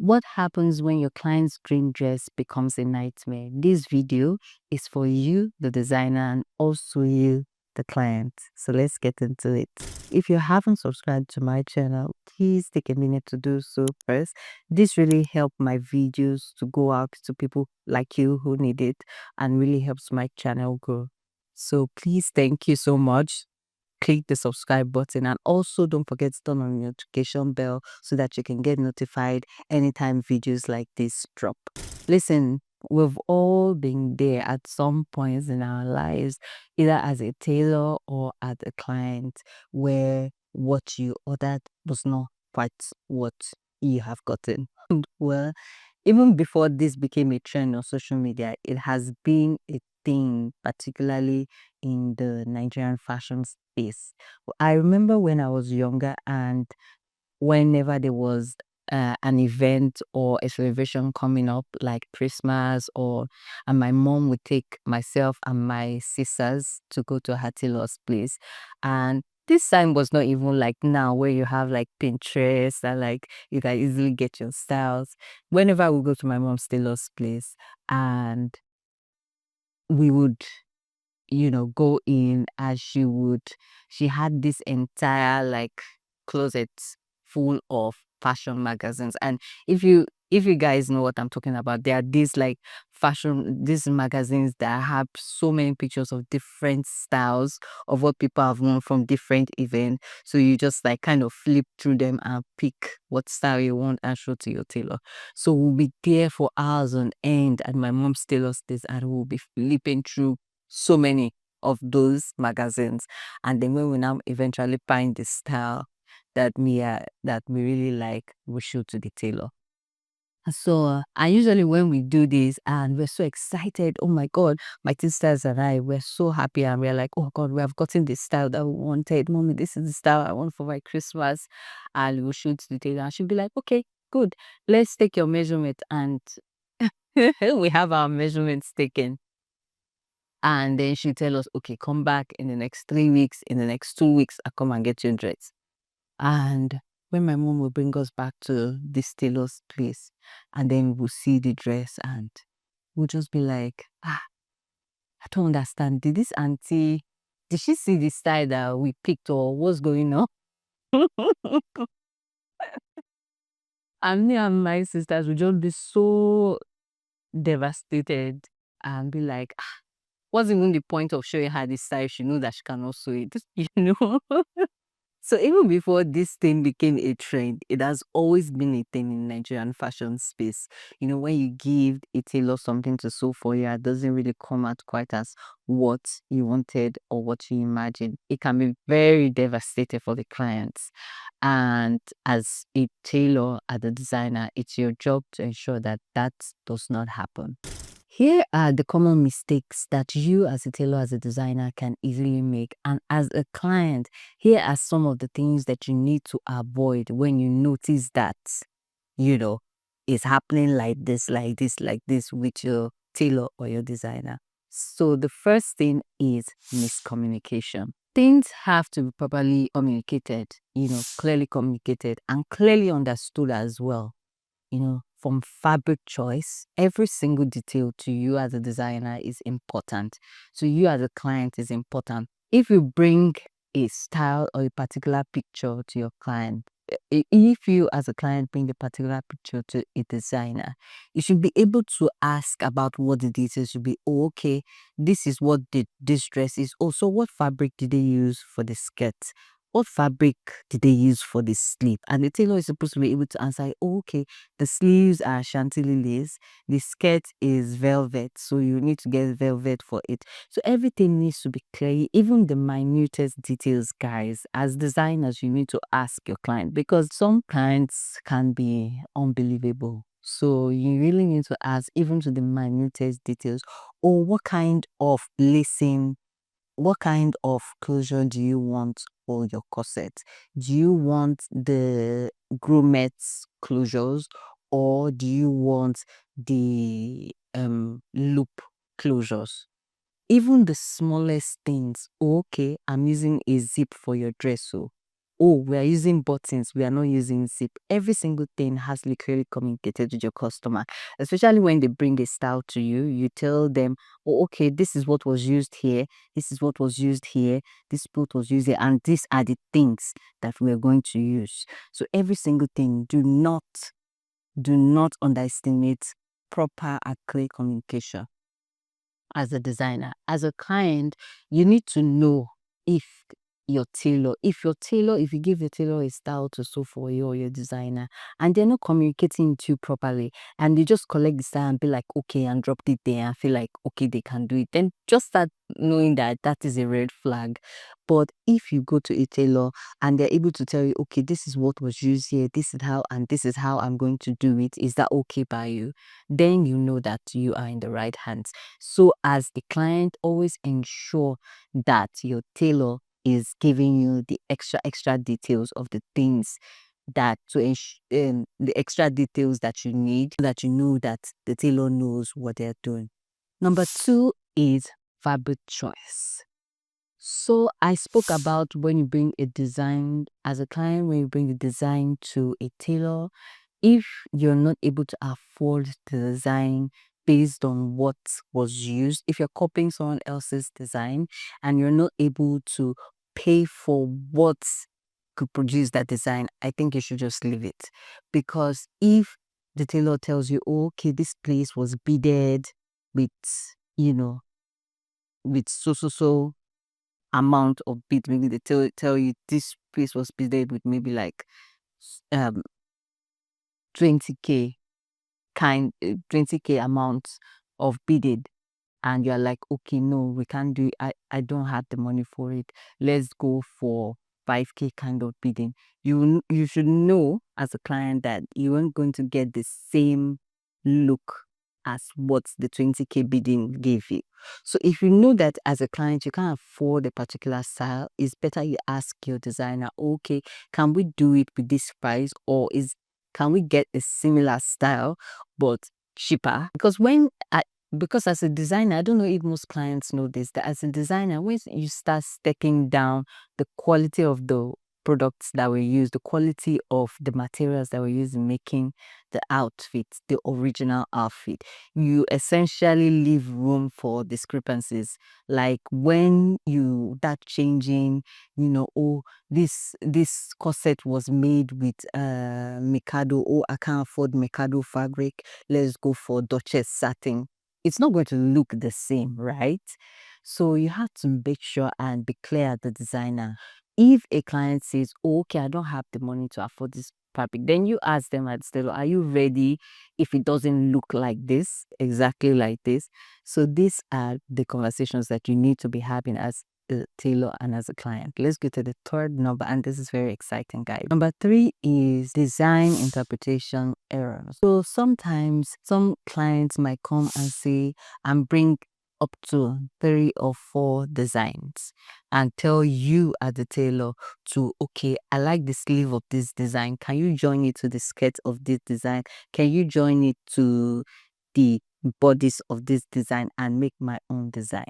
What happens when your client's dream dress becomes a nightmare? This video is for you, the designer, and also you, the client. So let's get into it. If you haven't subscribed to my channel, please take a minute to do so first. This really helps my videos to go out to people like you who need it and really helps my channel grow. So please, thank you so much. Click the subscribe button and also don't forget to turn on the notification bell so that you can get notified anytime videos like this drop. Listen, we've all been there at some points in our lives, either as a tailor or as a client, where what you ordered was not quite what you have gotten. Well, even before this became a trend on social media, it has been a thing, particularly in the Nigerian fashion space. I remember when I was younger and whenever there was an event or a celebration coming up like Christmas and my mom would take myself and my sisters to go to her tailor's place. And this time was not even like now where you have like Pinterest and like you can easily get your styles. Whenever we go to my mom's tailor's place and we would go in, as she had this entire like closet full of fashion magazines. And if you guys know what I'm talking about, there are these magazines that have so many pictures of different styles of what people have worn from different events. So you just like kind of flip through them and pick what style you want and show to your tailor. So we'll be there for hours on end at my mom's tailor's days and we'll be flipping through so many of those magazines, and then when we now eventually find the style that we really like, we show to the tailor. So and usually when we do this and we're so excited, oh my god, my sisters and I, we're so happy and we're like, oh god, we have gotten the style that we wanted. Mommy, this is the style I want for my Christmas. And we'll shoot to the tailor and she'll be like, okay, good, let's take your measurement. And we have our measurements taken. And then she'll tell us, okay, come back in the next 3 weeks, in the next 2 weeks, I'll come and get your dress. And when my mom will bring us back to this tailor's place, and then we'll see the dress and we'll just be like, I don't understand. Did this auntie, did she see the style that we picked or what's going on? And me and my sisters will just be so devastated and be like, what's even the point of showing her this style? She knows that she cannot sew it, So even before this thing became a trend, it has always been a thing in Nigerian fashion space. When you give a tailor something to sew for you, it doesn't really come out quite as what you wanted or what you imagined. It can be very devastating for the clients. And as a tailor, as a designer, it's your job to ensure that that does not happen. Here are the common mistakes that you as a tailor, as a designer can easily make. And as a client, here are some of the things that you need to avoid when you notice that, it's happening like this, like this, like this with your tailor or your designer. So the first thing is miscommunication. Things have to be properly communicated, clearly communicated and clearly understood as well. From fabric choice, every single detail to you as a designer is important. So you as a client is important. If you bring a style or a particular picture to your client, if you as a client bring a particular picture to a designer, you should be able to ask about what the details should be. Oh, okay, this is what this dress is. Also, what fabric did they use for the skirt? What fabric did they use for the sleeve? And the tailor is supposed to be able to answer, oh, okay, the sleeves are chantilly lace, the skirt is velvet, so you need to get velvet for it. So everything needs to be clear, even the minutest details, guys. As designers, you need to ask your client because some clients can be unbelievable. So you really need to ask even to the minutest details. Or what kind of lacing, what kind of closure do you want for your corset? Do you want the grommet closures or do you want the loop closures? Even the smallest things. Okay, I'm using a zip for your dress. So oh, we are using buttons, we are not using zip. Every single thing has to be clearly communicated with your customer, especially when they bring a style to you. You tell them, oh, okay, this is what was used here, this is what was used here, this boot was used here, and these are the things that we are going to use. So every single thing, do not underestimate proper and clear communication. As a designer, as a client, you need to know if your tailor, if you give your tailor a style to sew for you or your designer, and they're not communicating to you properly, and they just collect the style and be like, okay, and drop it there and feel like, okay, they can do it, then just start knowing that that is a red flag. But if you go to a tailor and they're able to tell you, okay, this is what was used here, this is how, and this is how I'm going to do it, is that okay by you? Then you know that you are in the right hands. So as the client, always ensure that your tailor is giving you the extra details of the things that the extra details that you need, so that you know that the tailor knows what they're doing. Number 2 is fabric choice. So I spoke about when you bring a design as a client, when you bring a design to a tailor, if you're not able to afford the design based on what was used, if you're copying someone else's design and you're not able to pay for what could produce that design, I think you should just leave it. Because if the tailor tells you, oh, okay, this place was beaded with, with so amount of bead, maybe they tell you this piece was beaded with maybe like um 20k 20k amount of bidded, and you're like, okay, no, we can't do it. I don't have the money for it, let's go for 5k kind of bidding. You should know as a client that you aren't going to get the same look as what the 20k bidding gave you. So if you know that as a client you can't afford a particular style, it's better you ask your designer, okay, can we do it with this price, or can we get a similar style but cheaper? Because as a designer, I don't know if most clients know this, that as a designer, when you start stacking down the quality of the products that we use, the quality of the materials that we use in making the outfit, the original outfit, you essentially leave room for discrepancies. Like when you start changing, oh, this corset was made with Mikado, oh, I can't afford Mikado fabric, let's go for Duchess satin. It's not going to look the same, right? So you have to make sure and be clear at the designer. If a client says, oh, okay, I don't have the money to afford this fabric, then you ask them at the are you ready if it doesn't look like this, exactly like this? So these are the conversations that you need to be having as a tailor and as a client. Let's go to the third number, and this is very exciting, guys. Number 3 is design interpretation errors. So sometimes some clients might come and say and bring up to 3 or 4 designs and tell you as the tailor to, okay, I like the sleeve of this design, can you join it to the skirt of this design, can you join it to the bodice of this design and make my own design?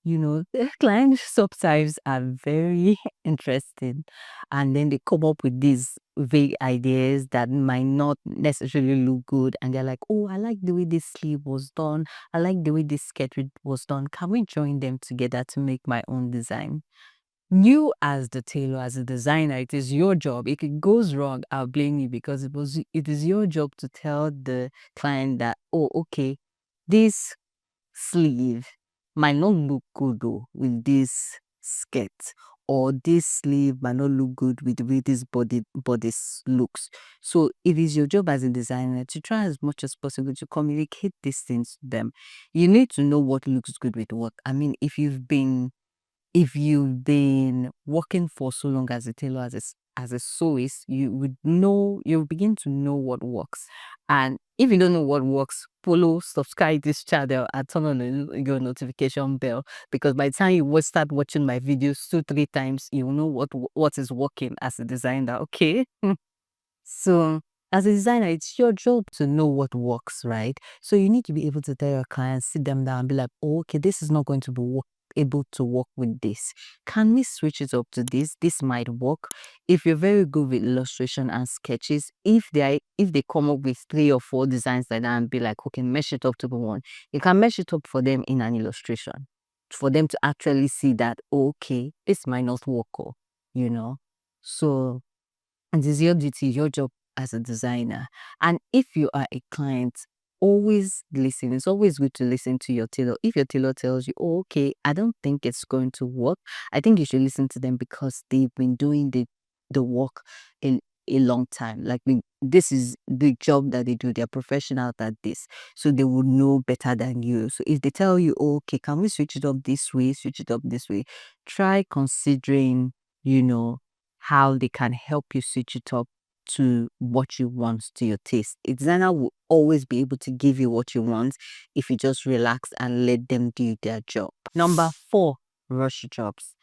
The client sometimes are very interesting, and then they come up with these vague ideas that might not necessarily look good, and they're like, oh, I like the way this sleeve was done, I like the way this skirt was done, can we join them together to make my own design? You as the tailor, as a designer, it is your job. If it goes wrong, I'll blame you, because it is your job to tell the client that, oh, okay, this sleeve might not look good though with this skirt, or this sleeve might not look good with the way this bodice looks. So it is your job as a designer to try as much as possible to communicate these things to them. You need to know what looks good with what. I mean, if you've been working for so long as a tailor, as a sewist, you'll begin to know what works. And if you don't know what works, subscribe this channel and turn on your notification bell, because by the time you will start watching my videos 2-3 times, you'll know what is working as a designer, okay? So as a designer, it's your job to know what works, right? So you need to be able to tell your clients, sit them down and be like, oh, okay, this is not going to be able to work with this. Can we switch it up to this? This might work. If you're very good with illustration and sketches, if they come up with 3 or 4 designs like that and be like, okay, mesh it up to the one, you can mesh it up for them in an illustration for them to actually see that, okay, this might not work, so, and it's your duty, your job as a designer. And if you are a client, always listen. It's always good to listen to your tailor. If your tailor tells you, oh, okay, I don't think it's going to work, I think you should listen to them because they've been doing the work in a long time. Like, this is the job that they do. They're professional at this, so they would know better than you. So if they tell you, oh, okay, can we switch it up this way, switch it up this way, try considering, how they can help you switch it up to what you want, to your taste. A designer will always be able to give you what you want if you just relax and let them do their job. Number 4, rush jobs.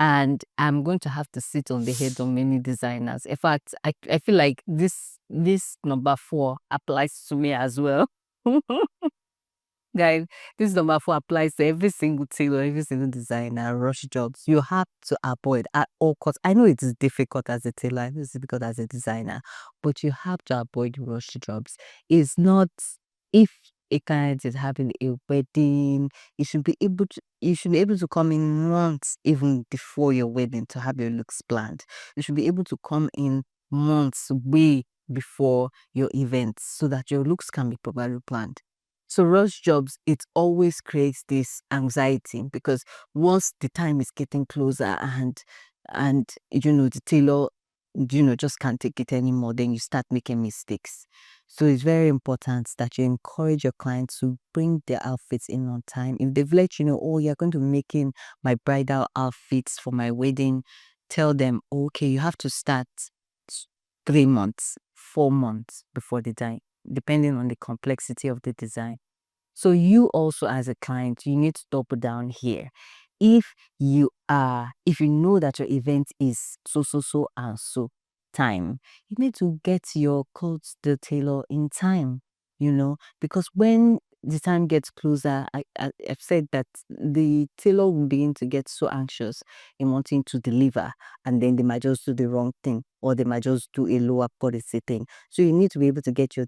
And I'm going to have to sit on the head of many designers. In fact, I feel like this number 4 applies to me as well. Guys, this number 4 applies to every single tailor, every single designer. Rush jobs, you have to avoid at all costs. I know it is difficult as a tailor, I know it's difficult as a designer, but you have to avoid rush jobs. It's not, if a client is having a wedding, you should be able to come in months even before your wedding to have your looks planned. You should be able to come in months way before your event so that your looks can be properly planned. So rush jobs, it always creates this anxiety because once the time is getting closer and the tailor just can't take it anymore, then you start making mistakes. So it's very important that you encourage your clients to bring their outfits in on time. If they've let you know, oh, you're going to be making my bridal outfits for my wedding, tell them, okay, you have to start 3 months, 4 months before the time, depending on the complexity of the design. So you also, as a client, you need to double down here. If you know that your event is so and so time, you need to get your clothes to the tailor in time, because when the time gets closer, I've said that the tailor will begin to get so anxious in wanting to deliver, and then they might just do the wrong thing, or they might just do a lower quality thing. So you need to be able to get your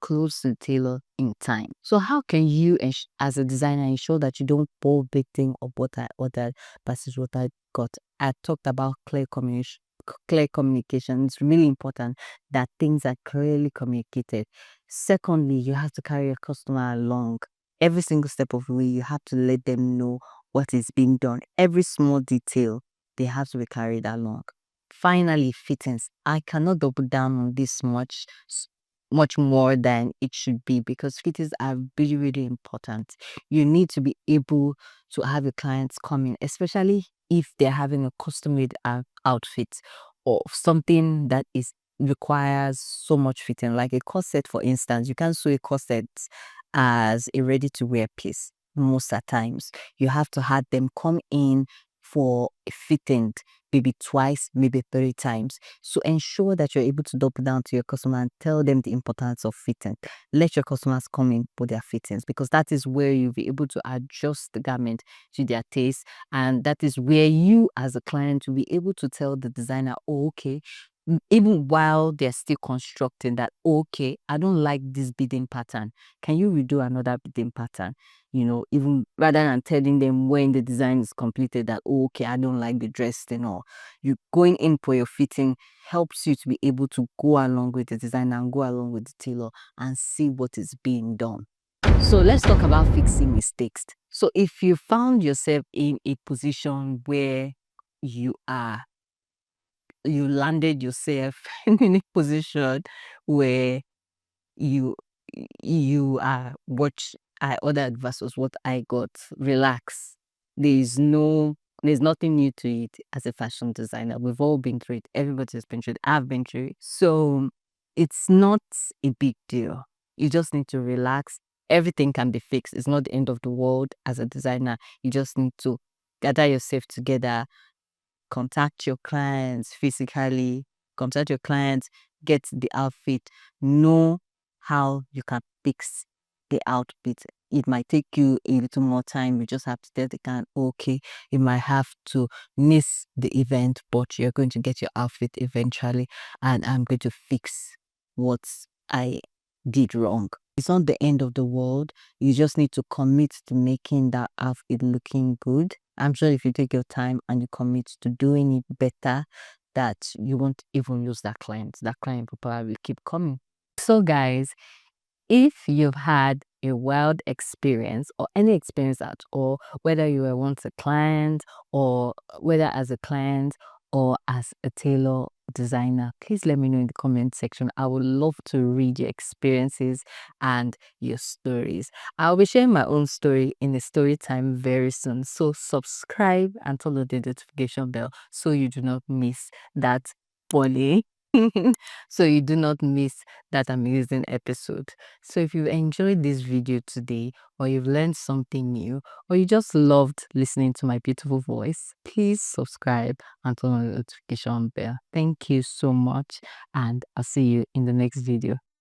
clothes to the tailor in time. So how can you, as a designer, ensure that you don't fall victim of what I ordered versus what I got? I talked about clear communication. It's really important that things are clearly communicated. Secondly, you have to carry your customer along. Every single step of the way, you have to let them know what is being done. Every small detail, they have to be carried along. Finally, fittings. I cannot double down on this much more than it should be, because fittings are really, really important. You need to be able to have your clients come in, especially if they're having a custom-made outfit or something that requires so much fitting, like a corset, for instance. You can't sew a corset as a ready-to-wear piece. Most of the times, you have to have them come in for a fitting, maybe twice, maybe 3 times. So ensure that you're able to double down to your customer and tell them the importance of fitting. Let your customers come in for their fittings, because that is where you'll be able to adjust the garment to their taste. And that is where you, as a client, will be able to tell the designer, oh, okay, even while they're still constructing, that, okay, I don't like this beading pattern. Can you redo another beading pattern? Even rather than telling them when the design is completed that, oh, okay, I don't like the dress thing, or you going in for your fitting helps you to be able to go along with the designer and go along with the tailor and see what is being done. So let's talk about fixing mistakes. So if you found yourself in a position where you landed yourself in a position where you are what I ordered versus what I got, relax. There's nothing new to it. As a fashion designer, we've all been through it. Everybody's been through it. I've been through it. So it's not a big deal. You just need to relax. Everything can be fixed. It's not the end of the world. As a designer, you just need to gather yourself together, contact your clients physically, get the outfit, know how you can fix the outfit it might take you a little more time. You just have to tell the client, okay, you might have to miss the event, but you're going to get your outfit eventually, and I'm going to fix what I did wrong. It's not the end of the world. You just need to commit to making that outfit looking good. I'm sure if you take your time and you commit to doing it better, that you won't even lose that client. That client will probably keep coming. So guys, if you've had a wild experience or any experience at all, whether you were once a client or whether as a client or as a tailor designer, please let me know in the comment section. I would love to read your experiences and your stories. I'll be sharing my own story in the story time very soon. So subscribe and turn on the notification bell so you do not miss that funny. So you do not miss that amazing episode. So if you've enjoyed this video today, or you've learned something new, or you just loved listening to my beautiful voice, please subscribe and turn on the notification bell. Thank you so much, and I'll see you in the next video.